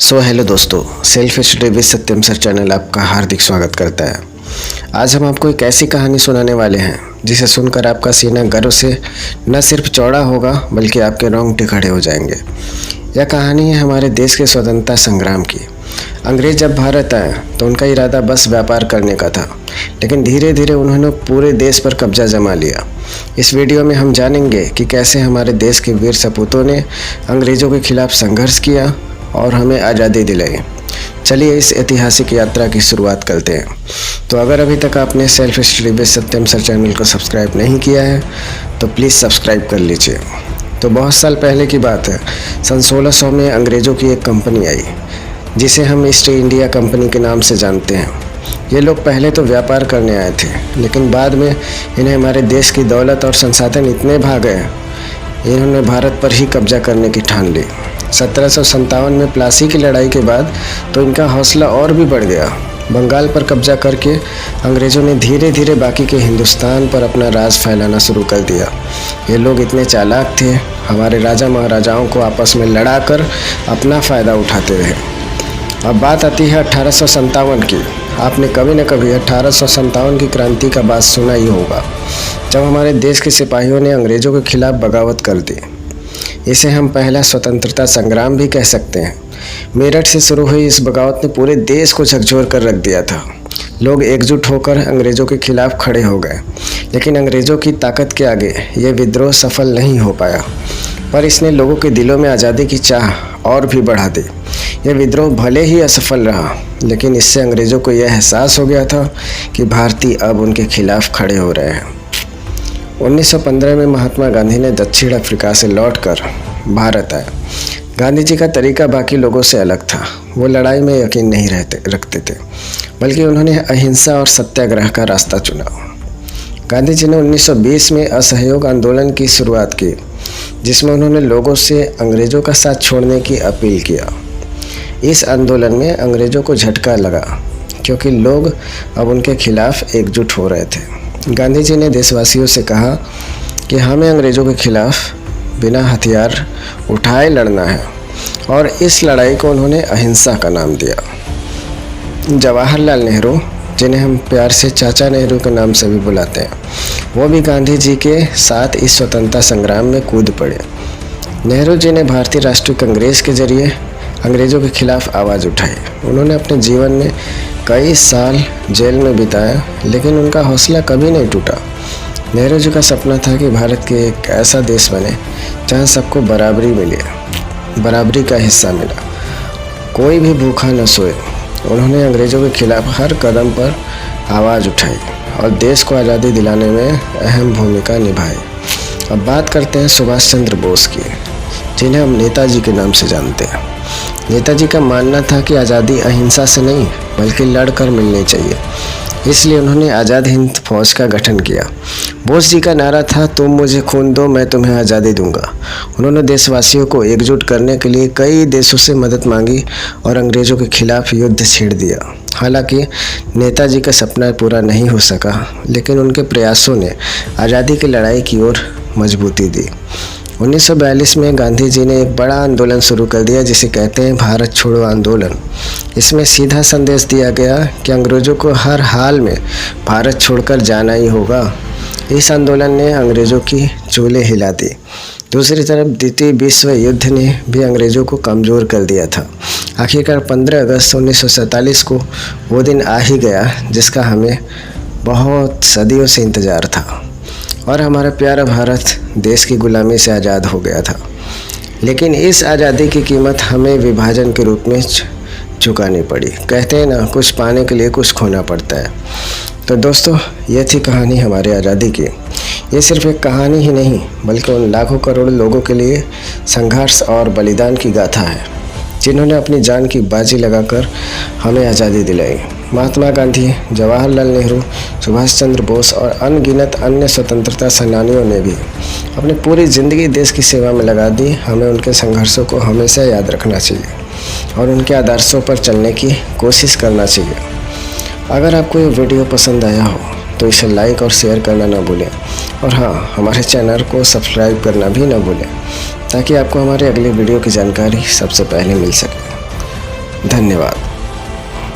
Hello दोस्तों, self study with Satyam sir channel आपका हार्दिक स्वागत करता है। आज हम आपको एक ऐसी कहानी सुनाने वाले हैं जिसे सुनकर आपका सीना गर्व से न सिर्फ चौड़ा होगा बल्कि आपके रोंगटे खड़े हो जाएंगे। यह कहानी है हमारे देश के स्वतंत्रता संग्राम की। अंग्रेज जब भारत आए तो उनका इरादा बस व्यापार करने का था, लेकिन धीरे धीरे उन्होंने पूरे देश पर कब्जा जमा लिया। इस वीडियो में हम जानेंगे कि कैसे हमारे देश के वीर सपूतों ने अंग्रेज़ों के खिलाफ संघर्ष किया और हमें आज़ादी दिलाई। चलिए इस ऐतिहासिक यात्रा की शुरुआत करते हैं। तो अगर अभी तक आपने self study with Satyam sir channel को सब्सक्राइब नहीं किया है तो प्लीज़ सब्सक्राइब कर लीजिए। तो बहुत साल पहले की बात है, सन 1600 में अंग्रेज़ों की एक कंपनी आई जिसे हम ईस्ट इंडिया कंपनी के नाम से जानते हैं। ये लोग पहले तो व्यापार करने आए थे, लेकिन बाद में इन्हें हमारे देश की दौलत और संसाधन इतने भा गए, इन्होंने भारत पर ही कब्जा करने की ठान ली। 1757 में प्लासी की लड़ाई के बाद तो इनका हौसला और भी बढ़ गया। बंगाल पर कब्जा करके अंग्रेज़ों ने धीरे धीरे बाकी के हिंदुस्तान पर अपना राज फैलाना शुरू कर दिया। ये लोग इतने चालाक थे, हमारे राजा महाराजाओं को आपस में लड़ाकर अपना फ़ायदा उठाते रहे। अब बात आती है 1857 की। आपने कभी न कभी 1857 की क्रांति का बात सुना ही होगा, जब हमारे देश के सिपाहियों ने अंग्रेज़ों के खिलाफ बगावत कर दी। इसे हम पहला स्वतंत्रता संग्राम भी कह सकते हैं। मेरठ से शुरू हुई इस बगावत ने पूरे देश को झकझोर कर रख दिया था। लोग एकजुट होकर अंग्रेज़ों के खिलाफ खड़े हो गए, लेकिन अंग्रेज़ों की ताकत के आगे ये विद्रोह सफल नहीं हो पाया, पर इसने लोगों के दिलों में आज़ादी की चाह और भी बढ़ा दी। यह विद्रोह भले ही असफल रहा, लेकिन इससे अंग्रेज़ों को यह एहसास हो गया था कि भारतीय अब उनके खिलाफ खड़े हो रहे हैं। 1915 में महात्मा गांधी ने दक्षिण अफ्रीका से लौटकर भारत आए। गांधी जी का तरीका बाकी लोगों से अलग था। वो लड़ाई में यकीन नहीं रखते थे, बल्कि उन्होंने अहिंसा और सत्याग्रह का रास्ता चुना। गांधी जी ने 1920 में असहयोग आंदोलन की शुरुआत की, जिसमें उन्होंने लोगों से अंग्रेज़ों का साथ छोड़ने की अपील किया। इस आंदोलन में अंग्रेज़ों को झटका लगा, क्योंकि लोग अब उनके खिलाफ एकजुट हो रहे थे। गांधी जी ने देशवासियों से कहा कि हमें अंग्रेज़ों के खिलाफ बिना हथियार उठाए लड़ना है, और इस लड़ाई को उन्होंने अहिंसा का नाम दिया। जवाहरलाल नेहरू, जिन्हें हम प्यार से चाचा नेहरू के नाम से भी बुलाते हैं, वो भी गांधी जी के साथ इस स्वतंत्रता संग्राम में कूद पड़े। नेहरू जी ने भारतीय राष्ट्रीय कांग्रेस के जरिए अंग्रेज़ों के खिलाफ आवाज़ उठाई। उन्होंने अपने जीवन में कई साल जेल में बिताया, लेकिन उनका हौसला कभी नहीं टूटा। नेहरू जी का सपना था कि भारत के एक ऐसा देश बने जहां सबको बराबरी मिले, बराबरी का हिस्सा मिला, कोई भी भूखा न सोए। उन्होंने अंग्रेज़ों के खिलाफ हर कदम पर आवाज़ उठाई और देश को आज़ादी दिलाने में अहम भूमिका निभाई। अब बात करते हैं सुभाष चंद्र बोस की, जिन्हें हम नेताजी के नाम से जानते हैं। नेताजी का मानना था कि आज़ादी अहिंसा से नहीं बल्कि लड़कर मिलनी चाहिए, इसलिए उन्होंने आज़ाद हिंद फौज का गठन किया। बोस जी का नारा था, तुम मुझे खून दो मैं तुम्हें आज़ादी दूंगा। उन्होंने देशवासियों को एकजुट करने के लिए कई देशों से मदद मांगी और अंग्रेज़ों के खिलाफ युद्ध छेड़ दिया। हालांकि नेताजी का सपना पूरा नहीं हो सका, लेकिन उनके प्रयासों ने आज़ादी की लड़ाई की ओर मजबूती दी। 1942 में गांधी जी ने एक बड़ा आंदोलन शुरू कर दिया, जिसे कहते हैं भारत छोड़ो आंदोलन। इसमें सीधा संदेश दिया गया कि अंग्रेज़ों को हर हाल में भारत छोड़कर जाना ही होगा। इस आंदोलन ने अंग्रेज़ों की चूल्हे हिला दी। दूसरी तरफ द्वितीय विश्व युद्ध ने भी अंग्रेज़ों को कमज़ोर कर दिया था। आखिरकार 15 अगस्त 1947 को वो दिन आ ही गया जिसका हमें बहुत सदियों से इंतज़ार था, और हमारा प्यारा भारत देश की गुलामी से आज़ाद हो गया था। लेकिन इस आज़ादी की कीमत हमें विभाजन के रूप में चुकानी पड़ी। कहते हैं ना, कुछ पाने के लिए कुछ खोना पड़ता है। तो दोस्तों, ये थी कहानी हमारे आज़ादी की। ये सिर्फ एक कहानी ही नहीं, बल्कि उन लाखों करोड़ लोगों के लिए संघर्ष और बलिदान की गाथा है, जिन्होंने अपनी जान की बाजी लगाकर हमें आज़ादी दिलाई। महात्मा गांधी, जवाहरलाल नेहरू, सुभाष चंद्र बोस और अनगिनत अन्य स्वतंत्रता सेनानियों ने भी अपनी पूरी ज़िंदगी देश की सेवा में लगा दी। हमें उनके संघर्षों को हमेशा याद रखना चाहिए और उनके आदर्शों पर चलने की कोशिश करना चाहिए। अगर आपको ये वीडियो पसंद आया हो तो इसे लाइक और शेयर करना ना भूलें, और हाँ, हमारे चैनल को सब्सक्राइब करना भी ना भूलें, ताकि आपको हमारे अगले वीडियो की जानकारी सबसे पहले मिल सके। धन्यवाद।